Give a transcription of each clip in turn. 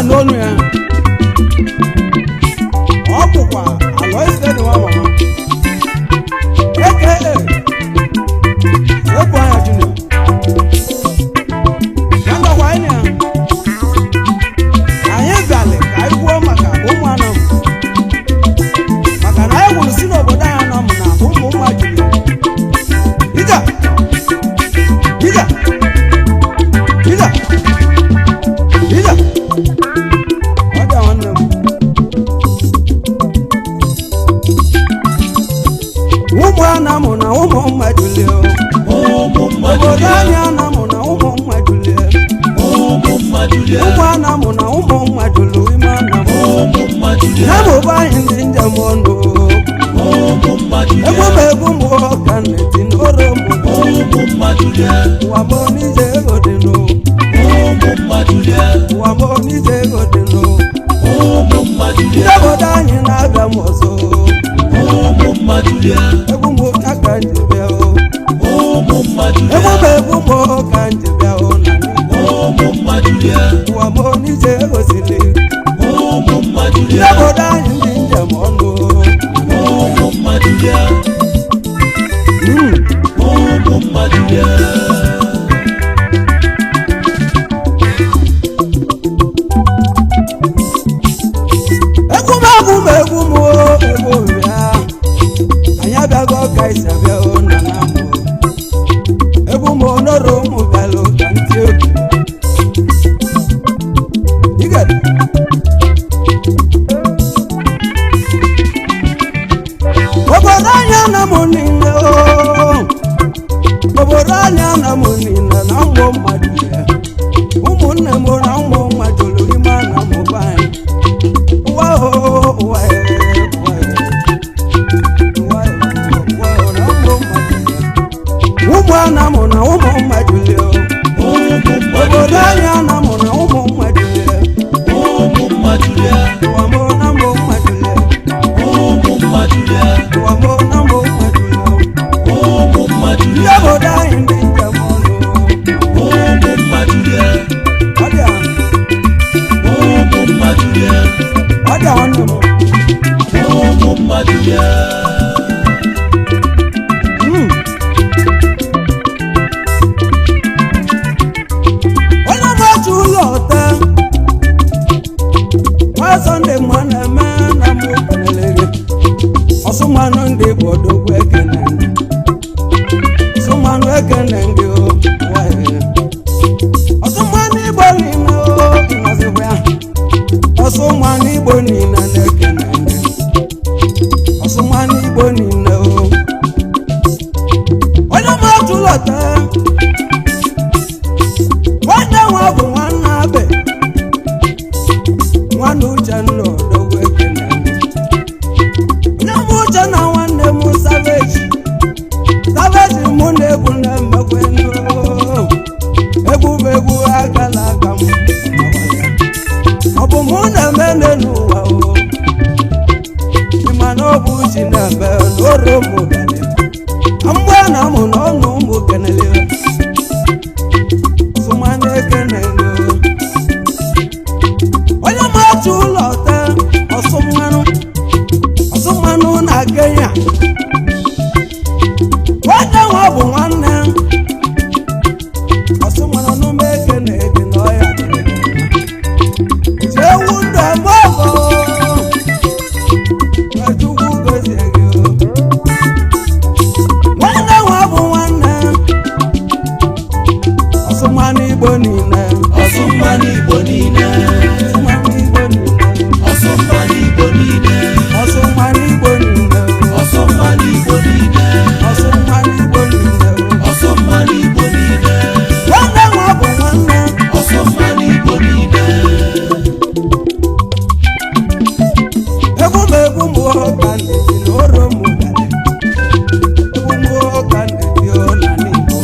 n'onu ya ọ bụkwa Aloy steeti nwa mama aka ekwu anya junior ya ndọkwa anyị bịalị ka anyị kwuo maka ụmụ Anam maka na anyị gwuru si n'obodo anyị Anam na ụmụ jiri ija ija ija ija ụmụ Anam na ụmụ mmadụ lie obodo anyị Anam na ụmụ mmadụ lie ụmụ Anam na ụmụ mmadụ lu ime Anam ya bụ ụba anyị ndị njem ọnụ egwu m ka nneti n'oro ụwa m onije ego dị n'o ụwa m onije ego dị n'o ndị obodo anyị na-abịa m ọzọ egwu m ka nji bịa egwu m ka nji bịa ụwa m onije egosili ndị obodo anyị ndị njem ọnụ egwu m ya anyị abịago ka isi abịa na namụ egwu m onoro ụmụ bịalụ ka ntị obi obodo anyị Anam niile obodo anyị Anam niile na ụmụ mmadụ ya ụmụnne m na ụmụ mmadụ lụrụ ime Anam bụ anyị ụwa ụmụ Anam na ụmụ mmadụ lie obodo anyị Anam na ụmụ mmadụ lie ụwa m na ụmụ mmadụ lie ụwa m na ụmụ mmadụ lie ndị obodo anyị ndị njem ọnụ ọ dị ọnụ onye na-otu ụlọ ọta nwa Sọnde mma na-eme na mụ kelele ọsụmanụ ndị Igbo dogwu ekene ọsụmanụ ekene ndị ọsụmanụ Igbo niile ịnọzikwa ya ọsụmanụ Igbo niile na-ekene ndị ọsụmanụ Igbo niile onye na-otu ụlọ ọta nwanne nwa bụ nwanne abe nwanne Uchenna odogwu ekene nne m Uche na nwanne m Savage mụ na egwu na-emekwe egwu bụ egwu agala aka m ọ bụ mụ na-eme n'ụwa ịma na ọ bụ chi na-eme n'oro ụmụ bịalị mgbe Anam na ọnụ ụmụ kenele onye ma-atụ ụlọ te ọsụmmanụ na Kenya nwanne nwa bụ nwanne ọsụmmanụ n'ume ekene dị n'ọhịa ji ewu ndụ eme ọgọ na Chukwu gozie gị nwanne nwa bụ nwanne ọsụmmanụ Igbo niile ọsụmmanụ Igbo niile ọsụmmanụ Igbo niile ọsụmmanụ Igbo niile ọsụmmanụ Igbo niile ọsụmmanụ Igbo niile ọsụmmanụ Igbo niile nwanne nwa bụ nwanne ọsụmmanụ Igbo niile egwu m ka nneti n'oro m bịalị egwu m ka nneti n'Igbo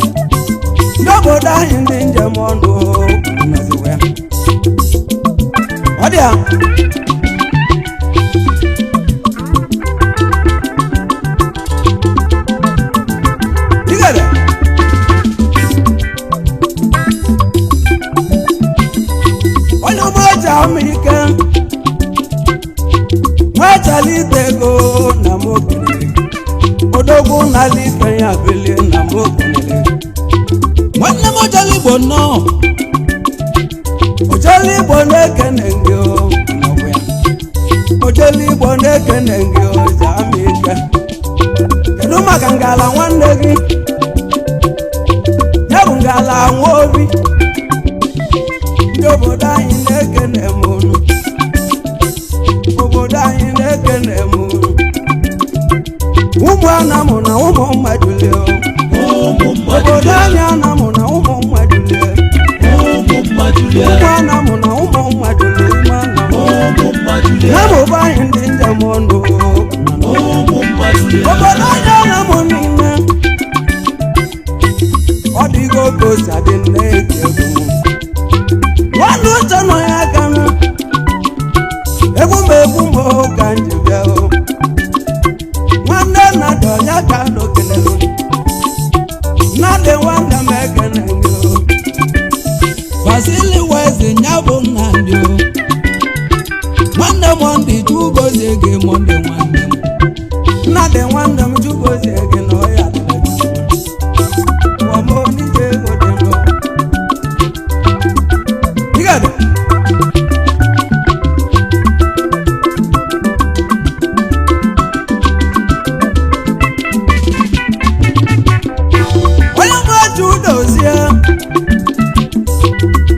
ndị obodo anyị ndị ndị njem ọnụ nọziwe ọ dị ya igede onye ọma ji ama ike nwachalite ego na m okenere odogwu n'alite ya belie na m okenere nwanne m ojala igbo nnọọ ojala igbo na-ekene gị n'ọgwụ ya ojala igbo na-ekene gị ji ama ike kedu maka ngala nwanne gị ya bụ ngala nwa obi ndị obodo anyị na-ekene m unu obodo anyị na-ekene m unu ụmụ Anam na ụmụ mmadụle obodo anyị Anam na ụmụ mmadụle ụmụ Anam na ụmụ mmadụle ime Anam na mụba anyị ndị njem ọnụ obodo anyị Anam niile ọ dịgo ka osi adị na-eti egwu nwanne uche nọ ya aka na egwu m ka m ji bịa nwanne nnadị onye ka n'okenelu nnadị nwanne m ekene gị Vasili Weze nya bụ Nnadị nwanne m ndị Chugozie gị monde nwanne m nnadị nwanne m Chugozie gị na ọya ọmụnije ego dị ndụ igede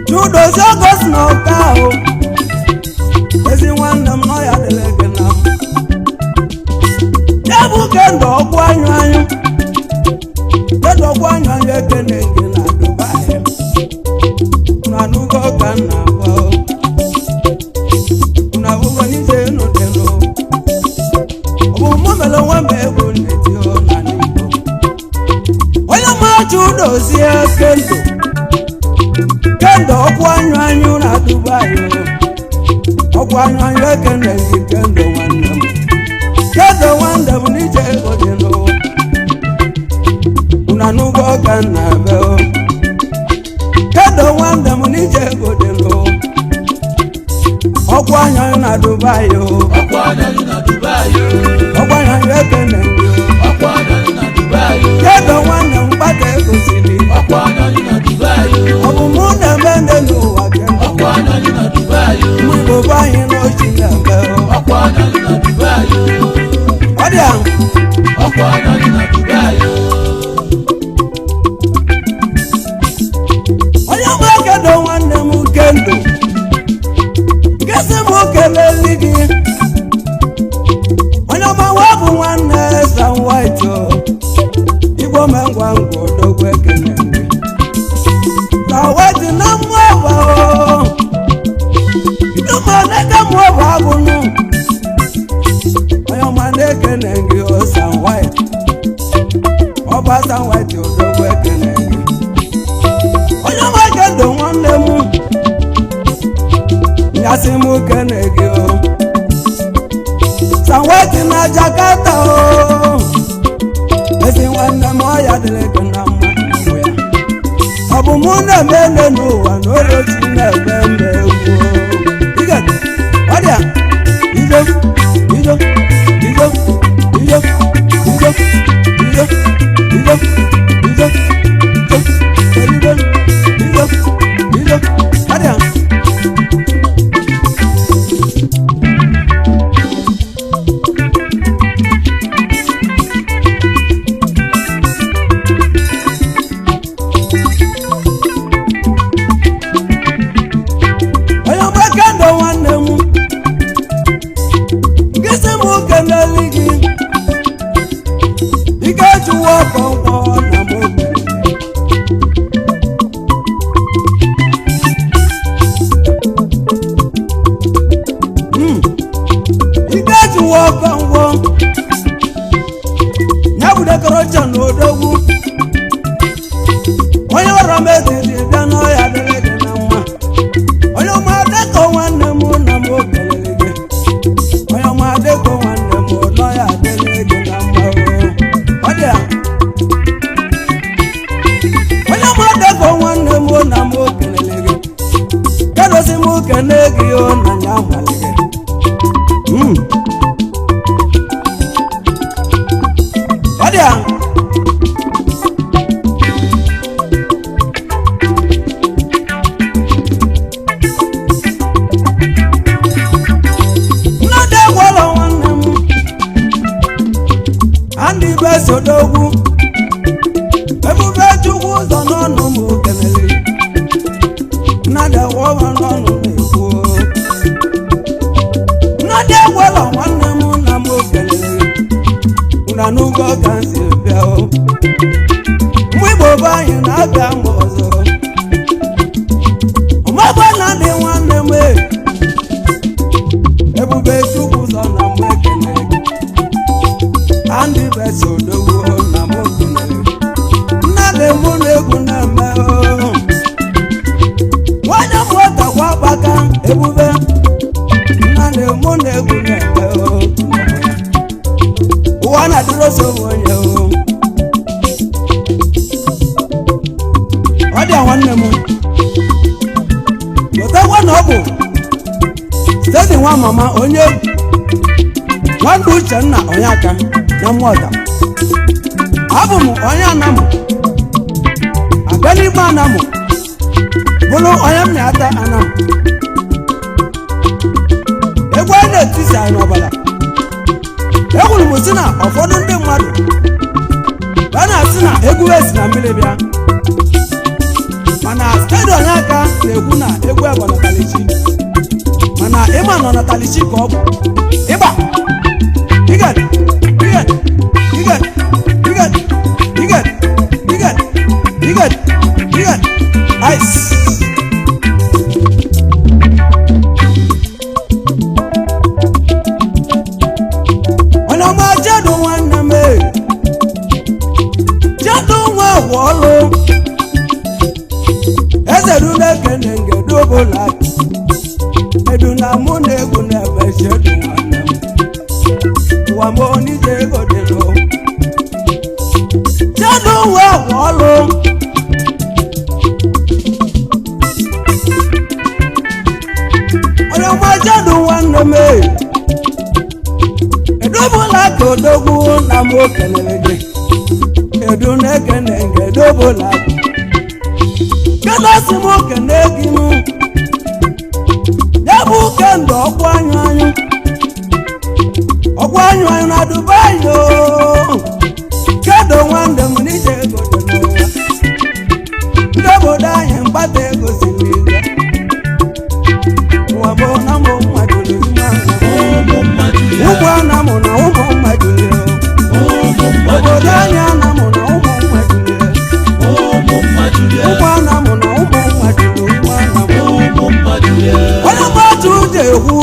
Chudozie gosi na ọka ahụ ezi nwanne m nọ ya dịrị gị na m ya bụ kendụ ọgwụ anyụ anyụ kedụ ọgwụ anyụ anyụ ekene gị na Dubai na n'ugo ka m na-agwa na ụgwọ n'ije nụdịnụ ọ bụ mụ mere nwa m egwu na-eti na n'Igbo onye ma Chudozie kendo ọgwụ anyụ anyụ na Dubai ọgwụ anyụ anyụ ekene gị kendo nwanne m n'ije ego dị n'ụwa una n'ụgwọ ka m na-ebe kendo nwanne m n'ije ego dị n'ụwa ọgwụ anyụ anyụ na Dubai ọgwụ anyụ anyụ ekene gị kendo nwanne m mkpata ego siri ọ bụ mụ na-eme ndị n'ụwa mụ Igbo bụ anyị n'ochi na-eme ọ dị ahụ onye ọma kedo nwanne m kendo nkesi m keleli gị onye ọma nwa bụ nwanne Sam White Igbo me ngwa ngwa odogwu ekene White na mwaba iduma neka mwaba agunu ayo maneke nengi o Sam White oba Sam White odogwu ekene onye magendo nwanne m nyasi m kene gị Sam White na Jakarta ezi nwanne m ọya dịrị gị na mma ọ bụ mụ na-eme n'ụwa na orochi na-egbe mbe egwu igede ọ dị ya ijo ijo ijo ijo ijo ijo ijo ijo ijo ijo ijo ọ dị ya Odogwu onye ọrụ m eziri bịa na besodogwu ebube chukwu ụzọ n'ọnụ m kelele nnadị agwọwa n'ọnụ na-ekwu nnadị agwọla nwanne m na m kelele na n'ugbo ka m si bịa mgbe igbo be anyị na-abịa mgbe ọzọ ọmagba na dị nwanne m ebube chukwu ụzọ na m ekele andị besodogwu na m kelele nnadị mụ na egwu na-eme nwanyị m ọtakwa gbaka ebube nnadị mụ na egwu na-eme ụwa na-adịrị oso onye ọ dị nwanne m lọtakwa na ọ bụ steeti nwa mama onye nwanne Uchenna onye aka na mmụọta abụ m onye Anam aga n'ime Anam bụrụ onye m na-ata Anam egwu a na-etisi anyị n'ọbara ekwuru m si na ụfọdụ ndị mmadụ a na-asị na egwu esi na mmiri bịa mana steeti onye aka na-ekwu na egwu bụ natalichi mana ịma nọ natalichi ka ọ bụ ịgba iged iged iged iged iged iged iged iged ice jadu nwanne m jadu nwa wọlụ ezeru na-ekene ngedobola edu na mụ na egwu na-ebe jadu nwanne m ụwa m onije ego dịlụ jadu nwa wọlụ onye ọma jadu nwanne m edobula ka odogwu na m okelere gị edu na-ekene nke edobula kedasi m okene gị m ya bụ kemgbe ọkwa anyụ anyụ na Dubai kedo nwanne m n'ije ego dị n'ụwa ndị obodo anyị mkpata ego siri ike ụwa bụ na mụ mmadụ ụmụ Anam na ụmụ mmadụ obodo anyị Anam na ụmụ mmadụ ụmụ Anam na ụmụ mmadụ onye mmadụ ji ekwu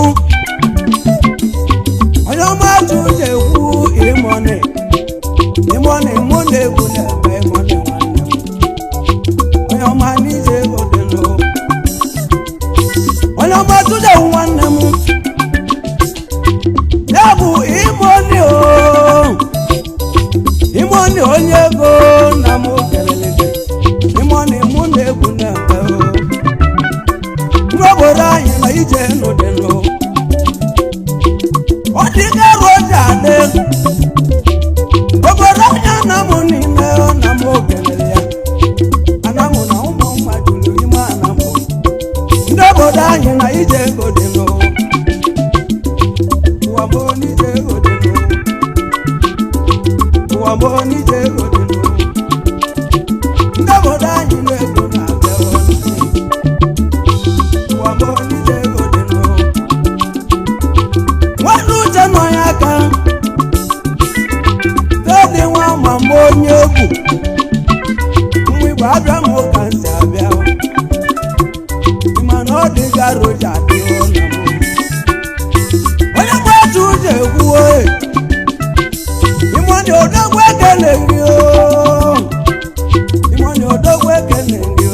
ịmọnị mụ na egwu na-eme ịmọnị nwanne m onye ọma n'ije ego dịlụ onye ọma tụje ewu nwanne m ya bụ imoni onye ego na m kelele gị imoni mụ na egwu na-eme n'obodo anyị na ije n'ụdịnụ ọ dịga roja adị obodo anyị Anam n'ime na m kelele ya Anam na ụmụ mmadụ n'ime Anam ndị obodo anyị na ije ego dịnụ ụwa bụ n'ije ego dịnụ ụwa bụ n'ije ego dịnụ ndị obodo anyị na-ego na-abịa ụwa bụ n'ije ego dịnụ nwanne Uche nọ ya aka dị nwa mama onye egwu mgbe igbo abịa m ka m si abịa mana ọ dịga roja dị onye mgbaji ụjọ egwuo imoni odogwu ekele nri imoni odogwu ekele nri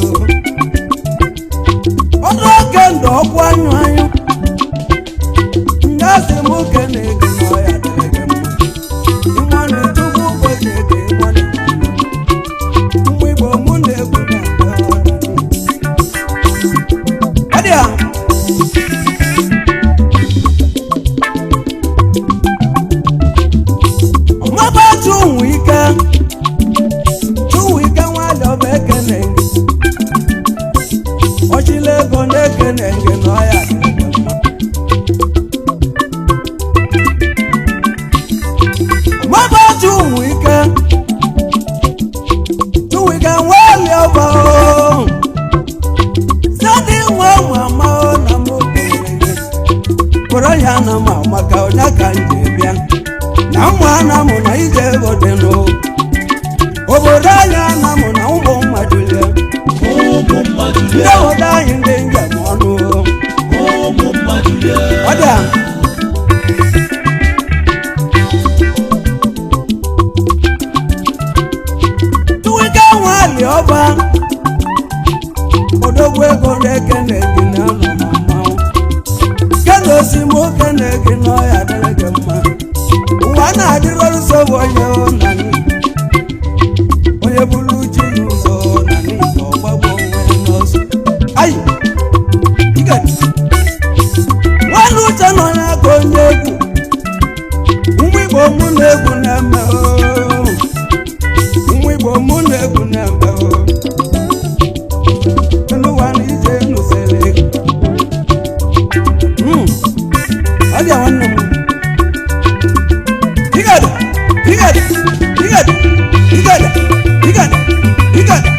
ọdụ oke ndụ ọkwụ anyụ ndị asị m kene gị n'ọya dịrị gị mma imoni chukwu kwesị gị imoni mgbe igbo mụ na-egwu na ndị ọdị chụnwụ ike nwadị ọba ekene gị ọchịla ego na-ekene gị n'ọya maba chụnwụ ike obodo anyị Anam na ụmụ mmadụ lie ụmụ mmadụ ndị lie obodo anyị ndị njem ọnụ ụmụ mmadụ lie ọ dị a tuwike nwali ọba odogwu ego na-ekene gị na anọ na mmanwụ kena osimoke na-egi n'ọya dịrị gị mma ụwa na-adịrọrụ nsogbu onye bụrụ uche n'ụzọ na n'igbo ọgbagbo onwe n'ọzọ ayi nwanne uche nọ n'aka onye egwu ụmụ igbo mụ na egwu na-eme ụmụ igbo mụ na egwu na-eme n'ụwa na ije nụsere ọ dị nwanne m igada igada igada igada igada igada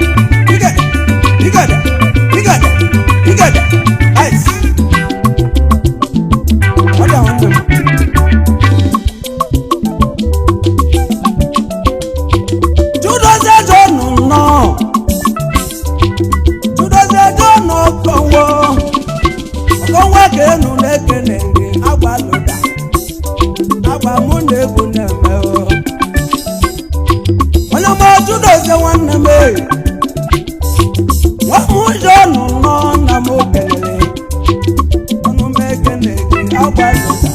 igada igada igada igada ice ọ dị nwanne m chudozie jọnụ nnọọ chudozie jọnụ ọkọnwo ka enu na-ekene gị agbalụda agba mụ na egwu na-eme onye ma chudozie nwanne m nwa m ụjọ nụ nnọọ na m okelele ọnụ m ekene gị agbalụda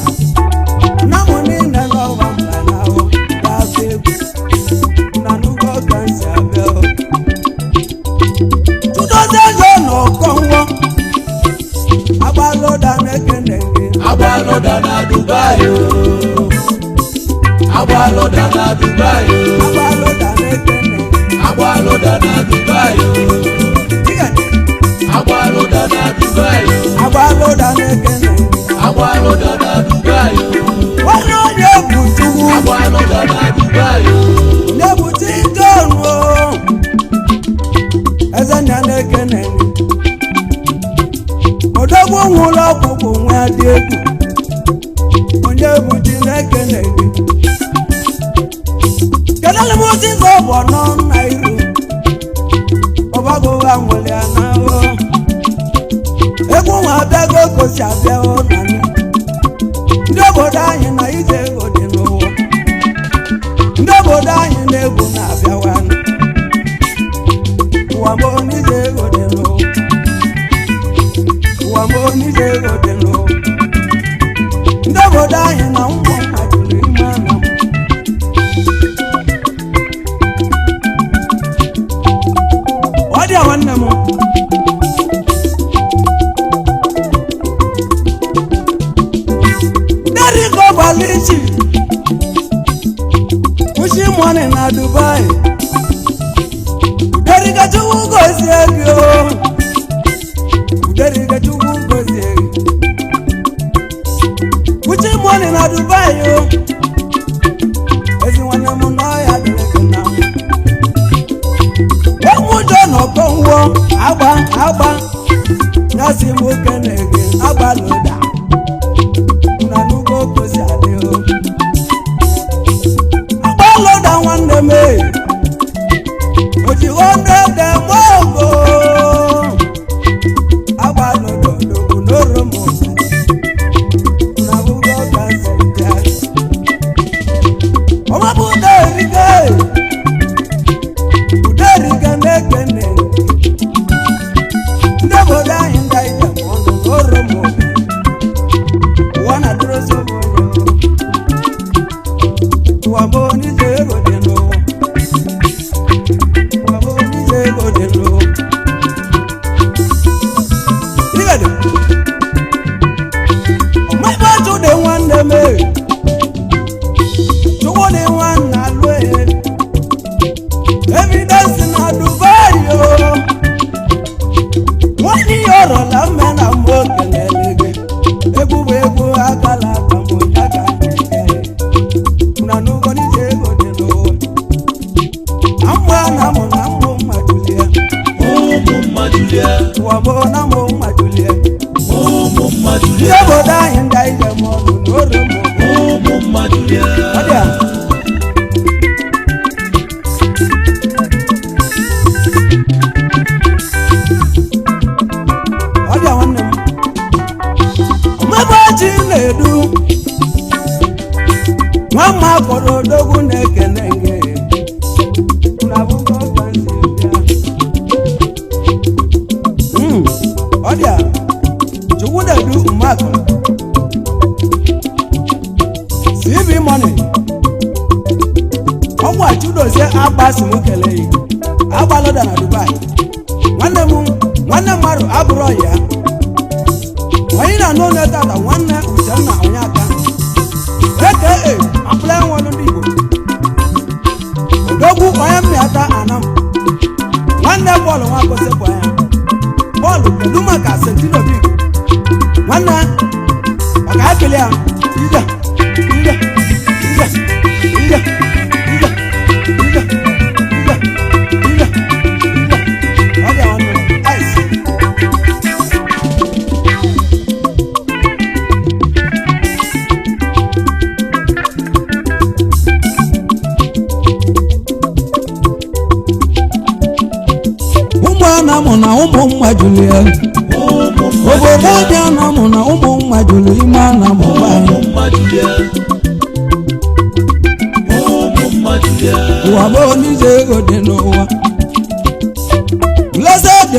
na mụ niile n'ọwa mba na ahụ ga-abụ egwu na n'ugbo ka nsi abịa chudozie jọ n'ọkọnwo agbalụda na-ekene gị agbalụda na Dubai agbalụda na Dubai agbalụda na-ekene agbalụda na Dubai agbalụda na Dubai agbalụda na-ekene agbalụda na Dubai nwanne onye bụ chukwu agbalụda na Dubai na-ebute ike ọrụ eze nna na-ekene odogwu nwụrụ ọgwụgwụ nwa dị egwu onye bụ ji na-ekene gị kedụlụ m ụzọ bụ ọnọ na iru ọgbagụwa nwere ya n'ahụ egwu nwa abịago gosi abịago na ndị obodo anyị na ije ego dị n'ụwa ndị obodo anyị na-egwu na-abịawa ụwa m onije ego dị n'ụwa ụwa m onije ego dị n'ụwa ndị obodo anyị na ụmụ mmadụ n'ime Anam ọ dị nwanne m deriko gbalichi kwụsị mọni na Dubai derika chukwu gozie gị derika chukwu gozie gị kwụsị mọni na Dubai ezi nwanne m n'ọya dịrị gị na ụmụjọ n'ọkọnwo agba nyasị m okene gị agbalụda na n'ugbo gosi adị agbalụda nwanne m oji ọnụede mogo agbalụda odogwu n'oromo na ugbo gasị bịa ọmabụ uderike na-ekene ndị obodo anyị ndị anyị jem ọnụ n'oromo ụwa na-adịrọzi ụwa bụ onye ego dị n'ụwa ụwa bụ onye ego dị n'ụwa igede ọmaibe ọchụ dị nwanne m chukwu dị nwanne alụ evidence na Dubai nwanne ya ọrọla mme na mgbe okenele gị egwu bụ egwu akala aka m onye aka na n'ụgwọ n'ije ego dị n'ụwa amụ Anam na mmụ mmadụ lie ụmụ mmadụ lie ụwa bụ na mmụ mmadụ lie ụmụ mmadụ ndị lie obodo anyị ndị anyị jem ọnụ n'oromo ụmụ mmadụ lie ọ dị a mma kpọrọ odogwu na-ekene gị na bụgo ka nsi bịa ọ dị a chukwu na-edu mmadụ CV money ọgwụ achụdozie agbasi m kelee agbalụda na Dubai nwanne mmadụ abụrụ ya onye na-anụ onye tata nwanne Uchenna onye aka aka apụla nwere ndị Igbo odogwu onye mmịata Anam nwanne bọọlụ nwakosi bụ anya bọọlụ kedu maka sentinobi nwanne maka akịlị ya ije Anam na ụmụ mmadụli obodo dị Anam na ụmụ mmadụli ime Anam ụwa bụ onye ego dị n'ụwa Blessed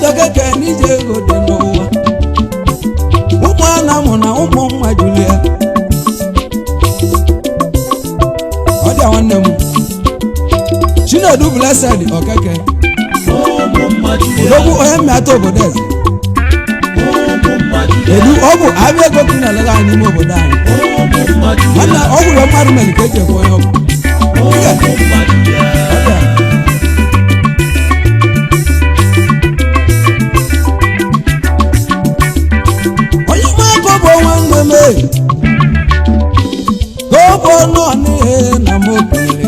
Okeke n'ije ego dị n'ụwa ụmụ Anam na ụmụ mmadụli ọ dị nwanne m Chinedu Blessed Okeke odogwu onye mmịata obodo eze edu ọ bụ abịa ego ka na-elega anyị n'ime obodo anyị mana ọ gwụrụ mmadụ mere ka eji ekwe onye ọbụ onye maka bụ nwanne m kobo nọ n'ihe na m okenere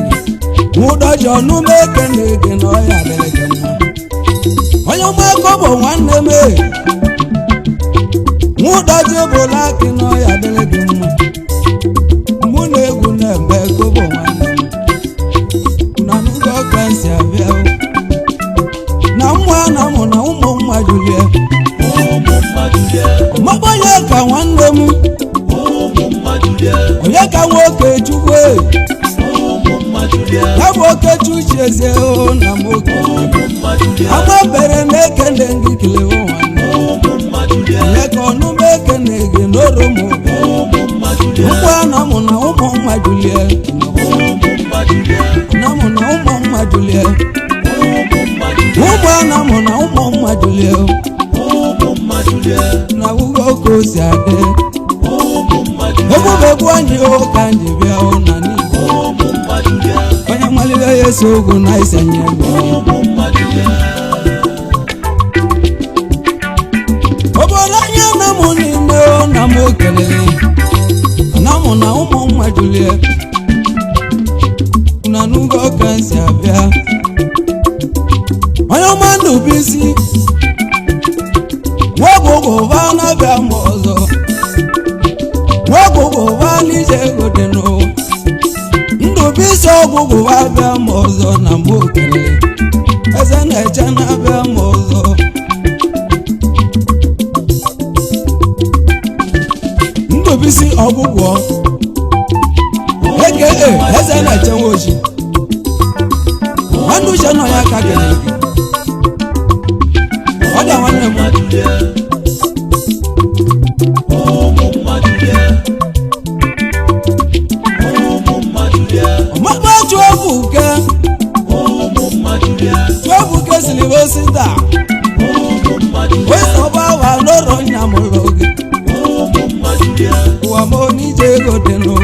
gị ụdọji ọnụ m ekene gị na ọya adịrị gị mma onye maka bụ nwanne m ụdọji bụla akị na ọya adịrị gị mma mụ na egwu na-eme kobo nwanne m na n'ụzọ ka nsi abịa na mmụ Anam na ụmụ mmadụlie mabanye ka nwanne m onye ka nwoke Chukwu ya bụ Okechi Uchezie na m oke ama bere m ekene gị kelewo nwanne onye ka ọnụ m ekene gị n'oro m ụmụ Anam na ụmụ mmadụlie Anam na ụmụ mmadụlie ụmụ Anam na ụmụ mmadụlie na ugo ka o si adị ebubegbu anyị ka anyị bịa na n'Igbo onye malire ya esi ogwu na isenye obodo anya Anam niile na m okelele Anam na ụmụ mmadụlie na n'ugo ka nsi abịa onye ọma Ndubuisi nwogwogwova na-abịa m ọzọ nwogwogwova n'ije ego dị n'ụwa Ndubuisi ọgwụgwụva abịa m ọzọ na mgbe okele eze na-eche na-abịa m ọzọ Ndubuisi ọgwụgwọ eke eze na-eche nwoji nwanne uche nọ ya ka kelere gị ọ dị nwanne m ọmama Chuebuke silibosita wesọba wa n'ụlọ nyamụlụ gị ụwa m onije ego dị nụ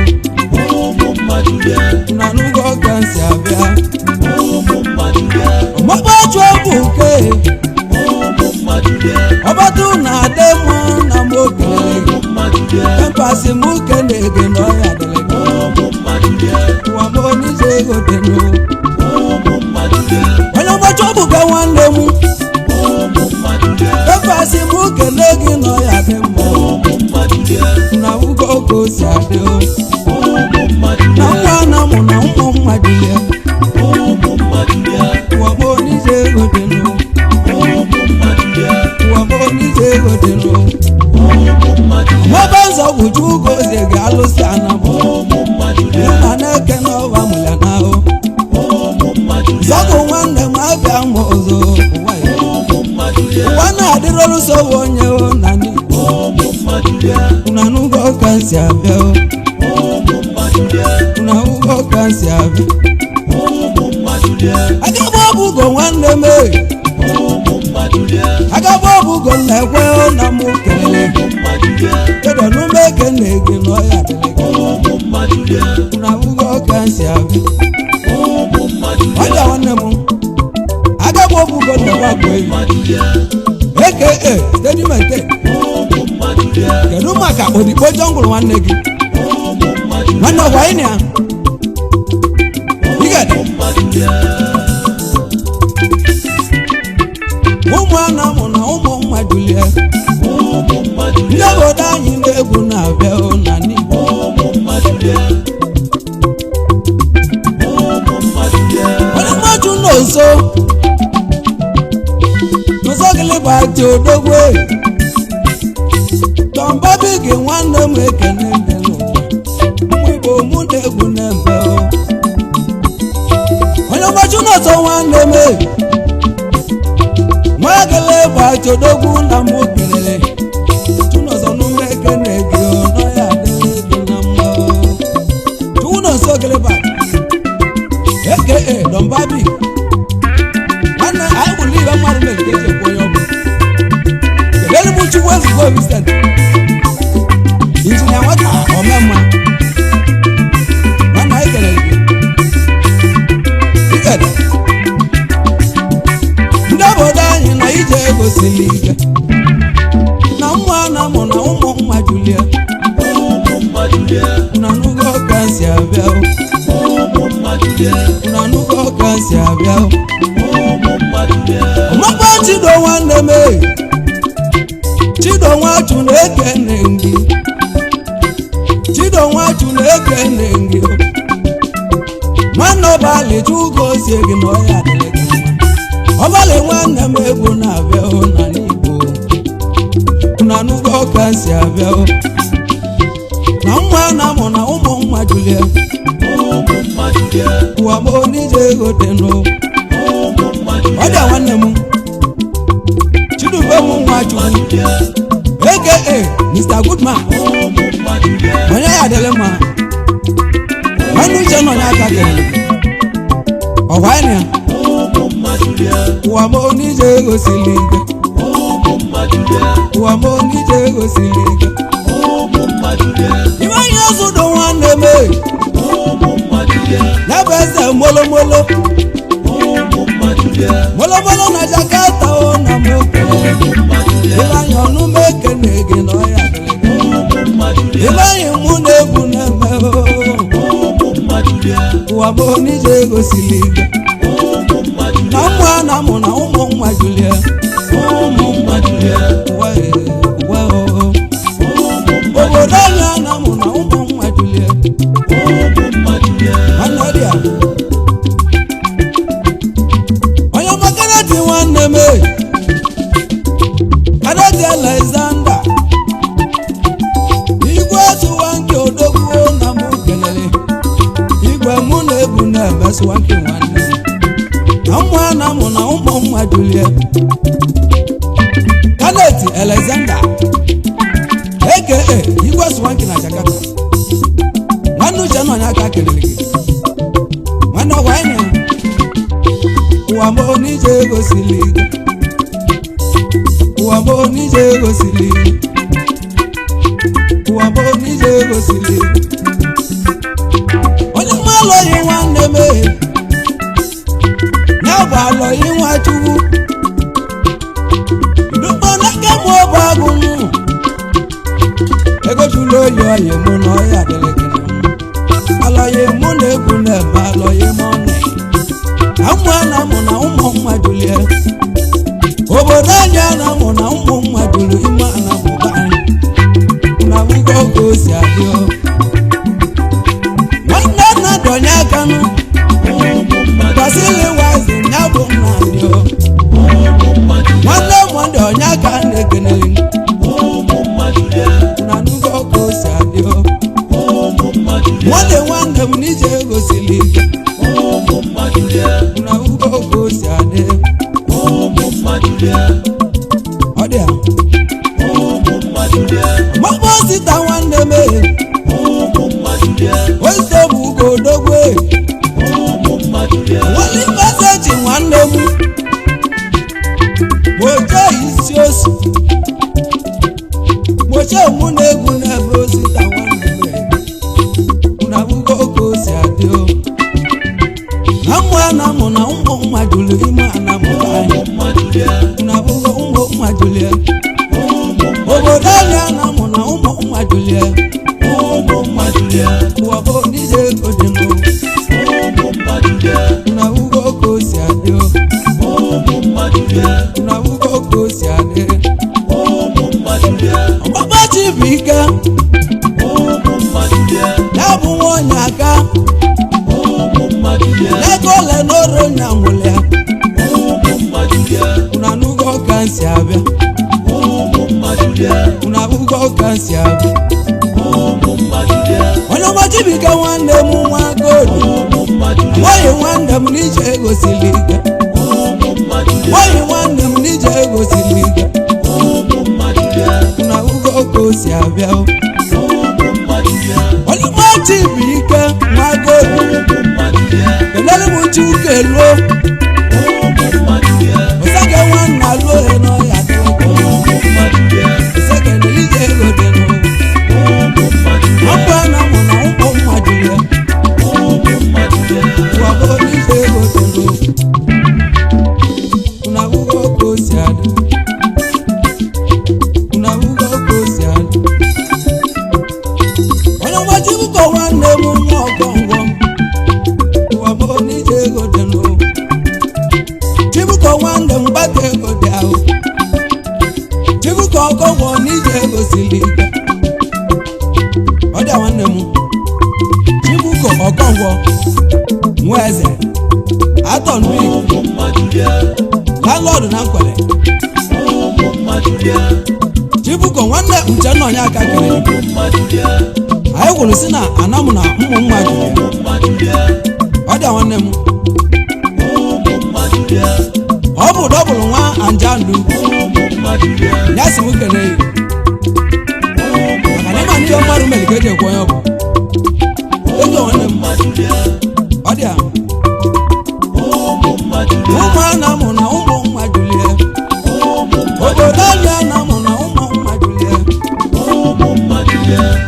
na n'ụgwọ ka nsi abịa ọmama Chuebuke ọbatu na-adị mma na m okenere gị empasi m kene gị na ọya dịrị gị ụwa m onije ego dị nụ onye ọma Chuebuke nwanne m empasi m kene gị na ọya dị mma na ugo ka o si adị na nwa Anam na ụmụ mmadụ ya ụwa m onije ego dị nụ ụwa m onije ego dị nụ Mabanza ọgwụ Chugozie ga-alụsị Anam ịma na-eke n'ọba mụya n'ahụ zọgụ nwanne m abịa ma ọzọ ụwa na-adịrọrụ sowe onye na n'Igbo una n'ụgwọ ka nsi abịa una ụgwọ ka nsi abịa agaba ọbụgo nwanne m agaba ọbụgo na-ekwe na mụ kelele kedu n'ume eke na-ege n'ọya dịrị una ụgwọ ka nsi abịa ọja nwanne m agaba ọbụgo na-ekwe aka stedimente kedu maka odigbo jọngụrụ nwanne gị nwanne ọgwa anyị na ụmụ Anam na ụmụ mmajulie ndị obodo anyị na-egwu na-abịa na n'Igbo onye mmaju n'ozo gịlịgbaji odogwe tọmbabi gị nwanne m ekene ndị n'ụwa ụmụ Igbo mụ na-egwu na-eme onye mmaju n'ozo nwanne m nwa gịlịgbaji odogwu na mụ kelele Chunozo n'ume ekene gị ọnọ ya adịrị gị na mma Chunozo gịlịgbaji aka tọmbabi nwanne anyị bụrụ ihe mmadụ na-eji ekwu onye ọbụla kelele m Chukwu ezigbo Vincent injinia nwata omemma nwanne anyị kelere gị ndị obodo anyị na ije egosili ike na ụmụ Anam na ụmụ mmajulie na n'ụgwọ ka nsi abịa na n'ụgwọ ka nsi abịa ọmọkpa Chido nwanne m Chido nwachu na-ekene gị Chido nwachu na-ekene gị nwanne ọbalị Chugozie gị na ọya adịrị gị ọbalị nwanne m egwu na-abịa na n'Igbo na n'ụgwọ ka nsi abịa na ụmụ Anam na ụmụ mmajulie ụwa m onije egote n'ụwa ọja nwanne m Chidube m Nwachukwu aka Mr. Goodman onye ya adịrị mma nwanne uche nọ n'aka kelele ọgwa anyị ya ụwa m onije egosili ike ụwa m onije egosili ike ime anyị ọzụdo nwanne m ya bụ eze molomolo molomolo na Jakarta na mụ ile anyị ọnụme ekene gị na ọya ile anyị mụ na-egwu na-eme ụwa bụ onije egosili ike na ụmụ Anam na ụmụ mmajulie obodo anyị Anam na ụmụ mmajulie anọrịa onye makarati nwanne m Karati Alexander igwe sụwa nke odogwu na mụ kelele igwe mụ na-egwu na-eme sụwa nke nwanne na ụmụ Anam na ụmụ mmajulie Karati Alexander aka igwe sụwa nke na Jakarta nwanne uche nọ n'aka kelele gị nwanne ọgwa anyị ụwa m onije egosili ike ụwa m onije egosili ike ụwa m onije egosili ike onye mma alọghị nwanne m ya bụ alọghị Nwachukwu ndụkpọ n'aka m ọbụ agụ m ego jụrụ oyi oyi mụ na ọya adịrị gị alọghị mụ na-egwu na-eme alọghị m ọnụ ụmụ Anam na ụmụ mmajulie obodo anyị Anam na ụmụ mmajulu ime Anam ụba anyị na ụgwọ oge o si adị nwanne nna donye aka nụ gbasili wazi ya bụ nna dị nwanne m ndị onye aka na-ekeneli na n'ụgwọ oge o si ọ dị a mama sita nwanne m ose bụ ugo odogwe wali meseji nwanne m moje isi osi moje mụ na-egwu n'ebe osita nwanne m na bugo oke osi adị o na mmụ Anam na ụmụ mmadụlụ ime Anam anyị na bugo ụmụ mmadụlụ obodo anyị Anam na ụmụ mmadụlụ ụwabụ n'ije ego dị n'o na bugo oke osi adị o na bugo oke osi adị ọgbagba chi bụ ike ya bụ nwa onye aka ego ole n'ọrụ nya nwụrụ ya una nugo ka nsi abịa una bugo ka nsi abịa onye ọmachibike nwanne m nwa godu nwaanyị nwanne m n'ije egosili ike nwaanyị nwanne m n'ije egosili ike una bugo ka o si abịa onye ọmachibike nwa godu kelele m Chuke luo osage nwanne alụghị n'ọya osage na ije ego dị n'ụwa ọkụ Anam na ụmụ mmadụ ya ụwabụ n'ije ego dị n'ụwa una bugo oke osi adị una bugo oke osi adị onye ọmachibụkọ nwanne m nwa ọgọngọ ụwabụ n'ije ego dị n'ụwa Chibuko nwanne m gbata ego dị ahụ Chibuko ọgọngọ n'ije ego siri ike ọ dị nwanne m Chibuko ọgọngọ nwa eze atọnbi landlord na Nkwele Chibuko nwanne Uchenna onye aka kere anyị gwụrụ si na Anam na ụmụ mmadụ ọ dị nwanne m ọ bụ dọbụlụ nwa anjandu ya si m kene maka na ịma n'ihe mmadụ mere ka eji ekwe onye ọ bụ ego nwanne m ọ dị a ụmụ Anam na ụmụ mmadụ lie obodo anyị Anam na ụmụ mmadụ lie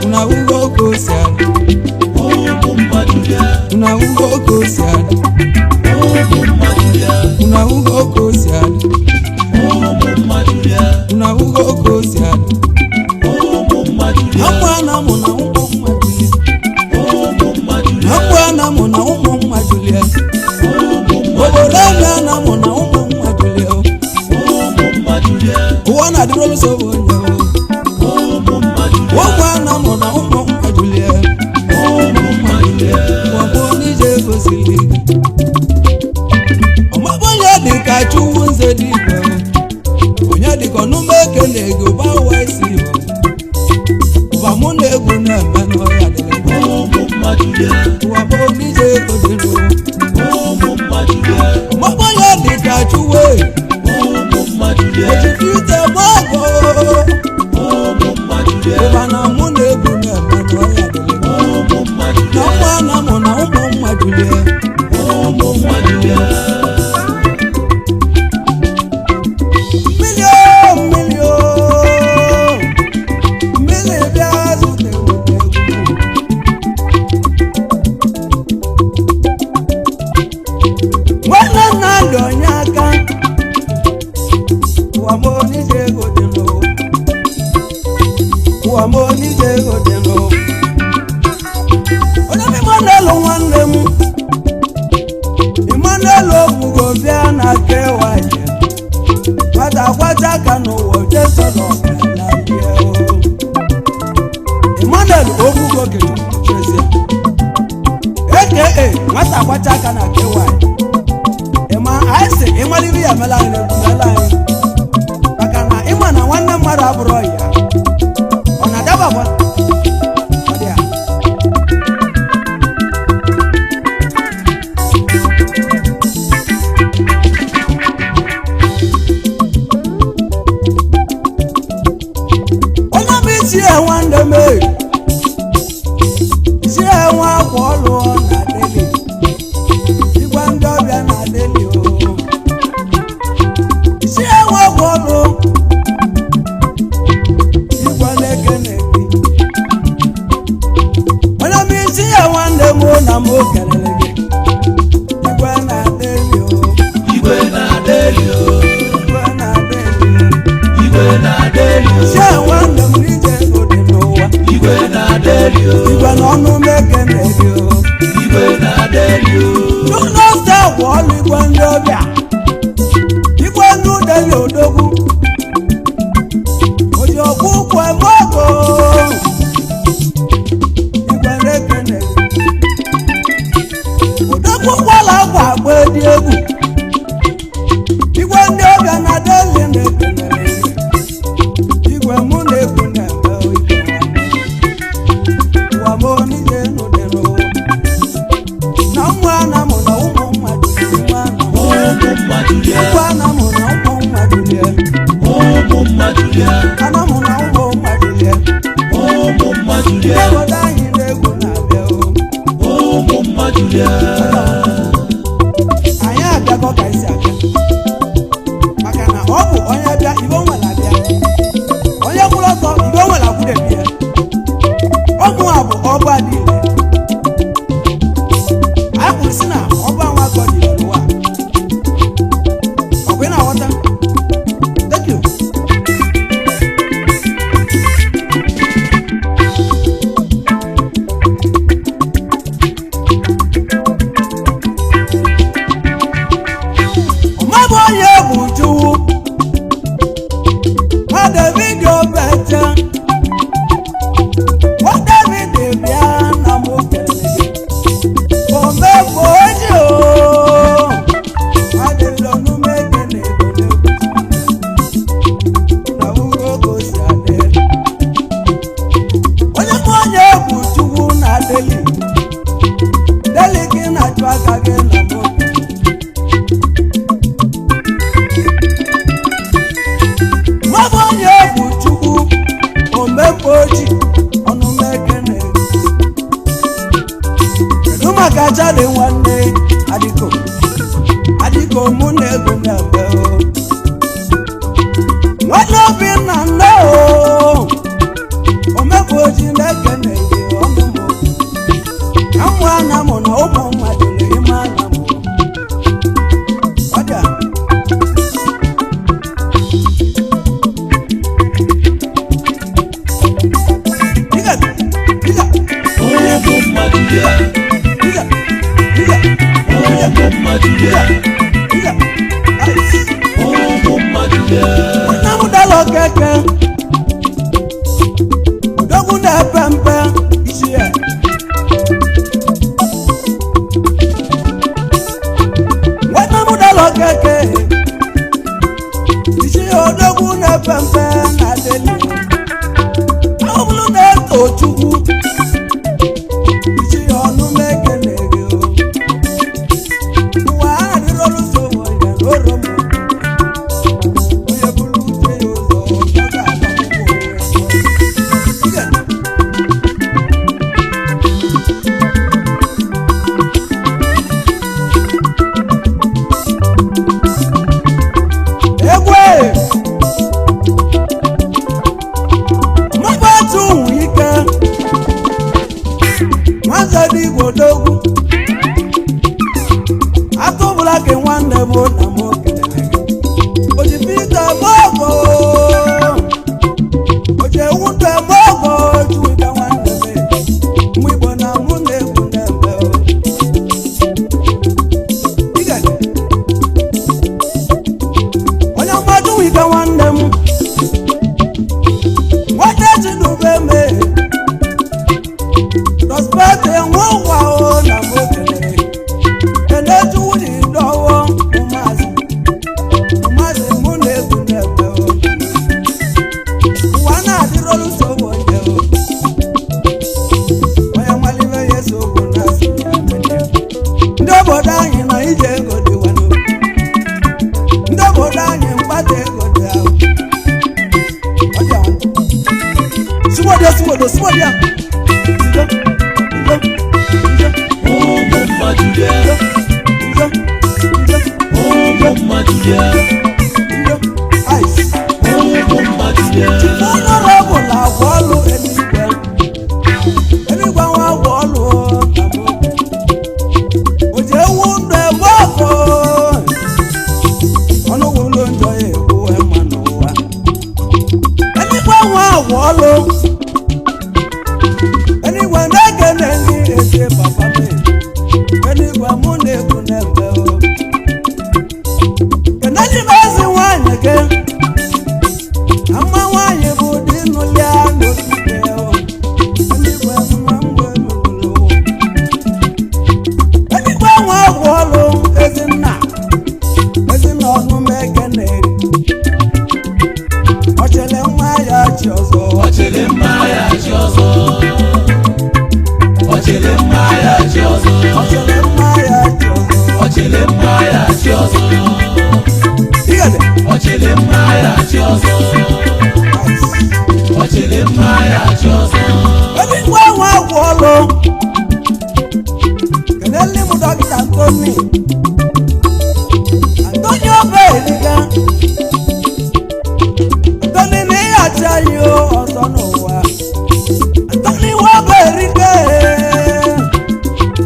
una bugo oke osi adị una bugo oke osi adị una bugo oke osi adị una bugo oke osi adị ụmụ Anam na ụmụ mmadụ lie ụmụ Anam na ụmụ mmadụ lie obodo anyị Anam na ụmụ mmadụ lie ụwa na-adịrị ụzọ onye ụmụ Anam na ụmụ mmadụ lie ụwabụ n'ije egosili ọmabụ onye dị ka Chukwu nze dị igwe onye dị ka ọnụma ekele gị ụba ụwa isi ụba mụ na egwu na-eme n'ọya dịrị ụwabụ n'ije egosili ọmabụ onye dị ka Chukwu ojiji ite gbago ụba na mụ na egwu na-eme n'ọya dịrị na ụmụ Anam na ụmụ mmadụ lie mmiri bịa zute nwanne nna dị onye aka ụwabụ n'ije ego dị n'ụwa ụwabụ n'ije ego dị n'ụwa onye m Imanelu nwanne m Imanelu obugo bịa na kewaje nwata kwata aka n'ụwa jesọrọ ọbịala bịa Imanelu obugo kejezie aka nwata kwata aka na kewaje ịma anyị si ịmaliri ya mela anyị na-ebumela anyị maka na ịma na nwanne mmadụ abụrụ ya ọ na-adabakwa ọ dị a Adele odogwu oji ọkpụkpụ emogo igwe na-ekene odogwu kwala akwa agba dị egwu igwe ndị ọbịa na Adele na-ekene igwe mụ na-ekwu na-eme ụwa m onye nụdịnụ na ụmụ Anam na ụmụ mmadụ Anam na ụmụ mmadụ Anam na ụmụ mmadụ obodo anyị na-egwu na-abịa anyị abịago ka isi abịa maka na ọ bụ onye bịa Igbo nwere abịa onye kwụrụ ọtọ Igbo nwere akwụdebi ya ọgwụ a bụ ọgwụ adị ile anyị kwuru si na ọgwụ anwa gọdị n'ụwa ọgwụ ị na-aghọta. Thank you. Ọmabụ onye bụ Chukwu nwa David Obete nwa David bịa na mụ kelele gị omegbu oji o nwa David ọnụme ekene ego na urogo si adị onye bụ onye bụ Chukwu na Adele gị na-achụ aka gị na mụ nwabụ onye bụ Chukwu omegbu oji ọnụme ekene kedu maka Charlie nwanne adịko mụ na ego na-eme nwanne Obinna nne omegbu oji na-ekene gị ọnụmụ na ụmụ Anam na ụmụ mmadụ na-eme Anam ọ dị a Namudalo keke odogwu na-epe mpe isi ya Namudalo keke isi ya odogwu na-epe mpe na Adele ọbụlụ na-eto Chukwu isi ya ọnụme ekene gị ụwa adịrọlụ so ya n'oromo onye bụrụ uche ya ụzọ ọ ga-agbakwụkwọ egwe mmadụ otu ụmụ ike nwanze dị Igbo odogwu atụbụla ke nwanne m na m kelere gị oji Pita mogo oji ewute mogo juwika nwanne m mụ Igbo na mụ na-egwu na-eme onye mmadụ wika nwanne m nwanne Chinube mee dọspete nwa ụwa na m kelere kene Chukwu dị dọwọ ụmụazị mụ na-egwu na-eme ụwa na-adịrọlụ nsogbu onye nwalibe ya esogbu na ndị obodo anyị na ije ego dịwanụ ndị obodo anyị mkpata ego dị ahụ Simodia Honorable agwa ọlụ eluigwe nwa agwa ọlụ oji ewu ndụ ebe ọkụ ọnụgwụ ụlọ njọ ya egwu ema n'ụwa eluigwe nwa agwa ọlụ eluigwe na-ekene ndị eze papa m eluigwe mụ na-egwu na-eme kenedi ọzọ ọchịrị mma ya achị ọzọ ebe ngwa nwa agwụ ọlụ kelele m dọkịta Antoni obe eliga Antoni na ịghachi anyị ọzọ n'ụwa Antoni nwa obe erike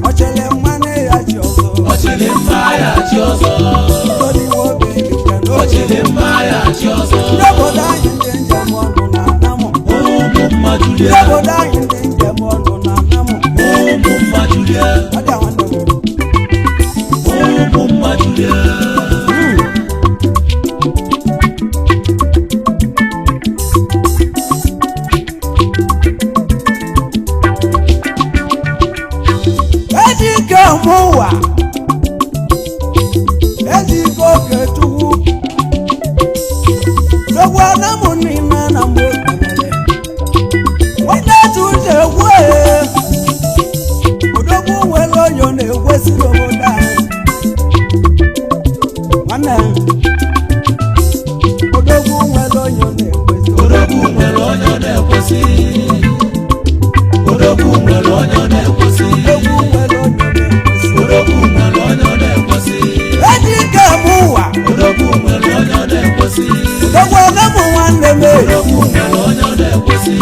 ọchịrị mma na ịghachi ọzọ ọchịrị mma ya achị ọzọ Antoni nwa obe erike ọchịrị mma ya achị ọzọ ndị obodo anyị ndị njem ọnụ na Anamụ ụmụ mmadụ ndị lie obodo anyị ndị njem ọnụ na Anamụ ụmụ mmadụ lie ọ dị awa nne m ụmụ mmadụ lie ejike ụwa ejike oke chukwu egwu Anamụ niile na mgbe okenere nwanne ji uche egwu odogwu nwere onye ọ na-egwesi n'obodo anyị nwanne odogwu nwere onye ọ na-egwesi odogwu nwere onye ọ na-ekwesị odogwu nwere onye ọ na-ekwesị egwu nwere onye ọ na-egwesi odogwu nwere onye ọ na-ekwesị ejike ụwa odogwu nwere onye ọ na-ekwesị odogwu Anamụ nwanne m odogwu nwere onye ọ na-ekwesị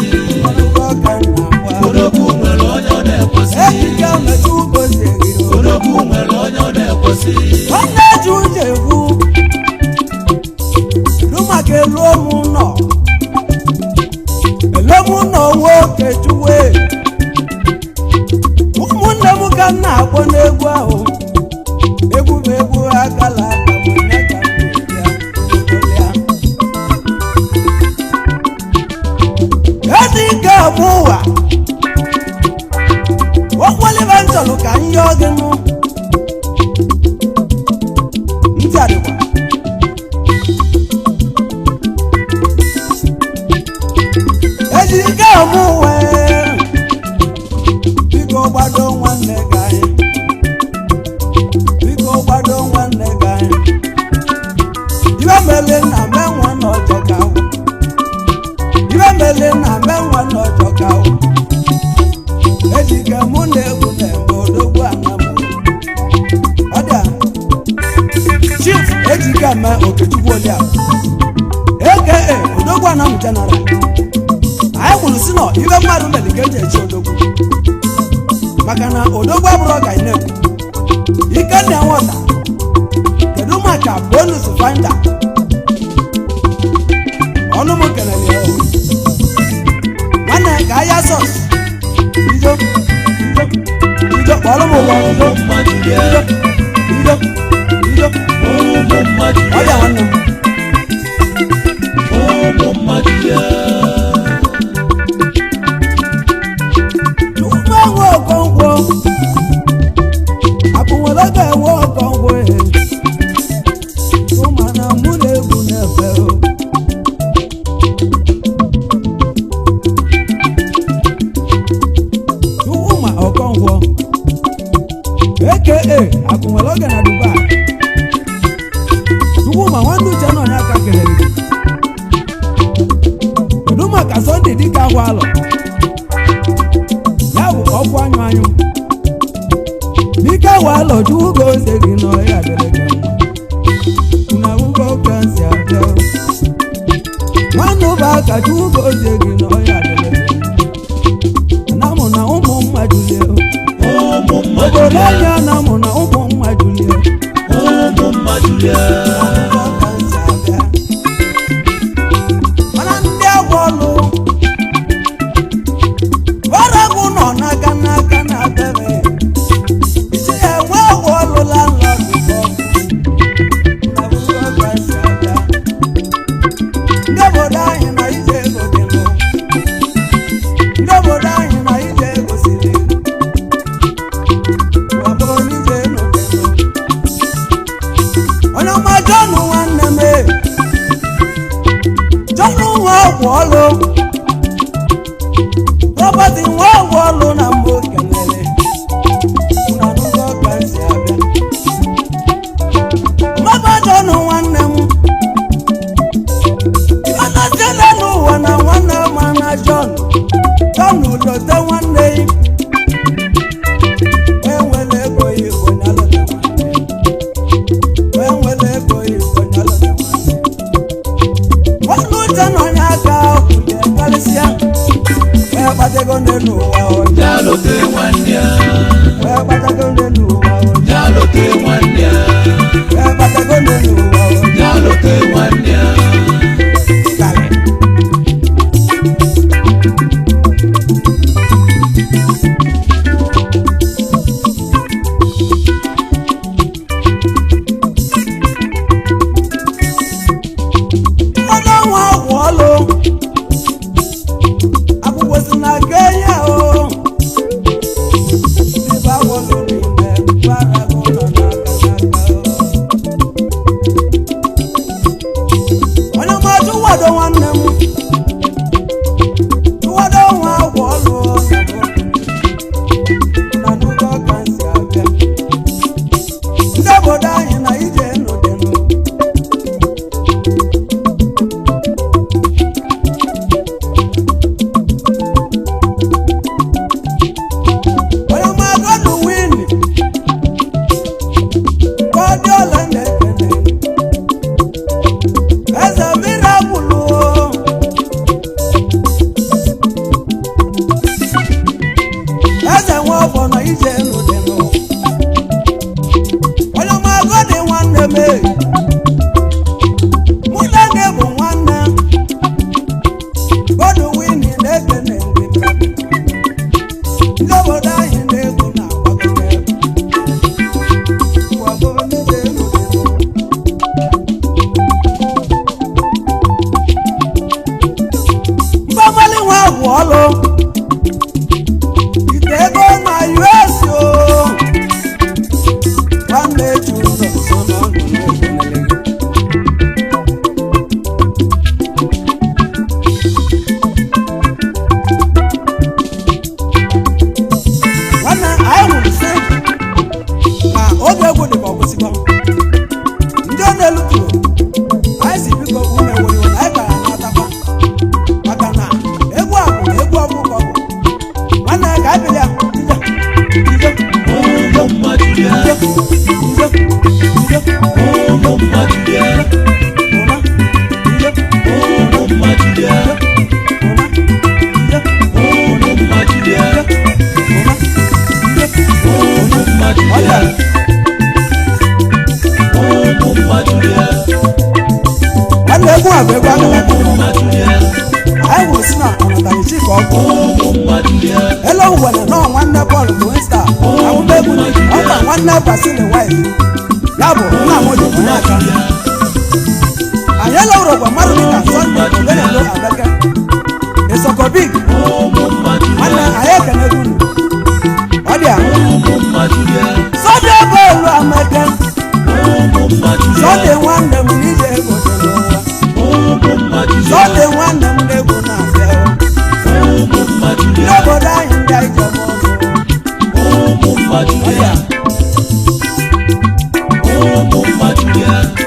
odogwu nwere onye ọ na-ekwesị ejike mechi ugozi gị odogwu nwere onye ọ na-ekwesị nwanne ji uche egwu elu maka elu ụmụ nọ nwoke juwe ụmụnne m ka m na-akpọ n'egwu ahụ egwu bụ egwu akala aka m onye ka m ezi ike bụ ụwa ọkwalibe ntọlụ ka m yọọ gị nụ ntị adịkwa ezi ike bụ ụwa biko gbado nwanne gị anyị biko gbado nwanne gị anyị ibe mele na me nwa n'ọjọ ka ahụ ibe mele na me nwa n'ọjọ ka ahụ ejike mụ na-egwu na-eme odogwu Anam ọdịa chief ejike eme Okechukwu Olia aka odogwu Anam general anyị kwuru si nọ ibe mmadụ mere ka eji echi odogwu maka na odogwu abụrụ ọka na-ekwu ike na nwata kedu maka bonus finder ọnụ m kelere ya nwanne ka ahịa sọs ijo kpọrọ m ụgwọ ijo ọbịa nwanne m enwe ọkọngwọ akụ nwere oge enwe ọkọngwọ ụmụana mụ na-egwu na-efe ụmụ ọkọngwọ aka akụ nwere oge na Dubai Chukwuma nwanne uche nọ n'aka kelere kedu maka Sunday dịka agwa alọ ya bụ ọkụ anyụ anyụ dịka walọ jugo ose gị n'ọhịa dịrị gị mma na ugo kansi abịa nwanne ụba aka jugo ose gị n'ọhịa dịrị gị Anamụ na ụmụ mmadụ lie obodo anyị Anamụ na ụmụ mmadụ lie mana ndị agwa ọlụ ọrọgwụ nọ n'aka na debe isi ya enwe agwa ọlụ landlọdụ ndị obodo anyị na ije ego dị nụ ndị obodo anyị na ije ego siri wabụrụ n'ije ego dị nụ onye ọma Jọnụ nwanne m Jọnụ nwa ọgwụ ọlụ Robert nwa ọgwụ ọlụ na mbụ kelere na n'ụzọ ka si abịa Maba Jọnụ nwanne m ibe kpatago ndị n'ụwa jalote nwanne ya wee kpatago ndị n'ụwa jalote nwanne ya wee kpatago ndị n'ụwa jalote nwanne ya Dale. Yeah.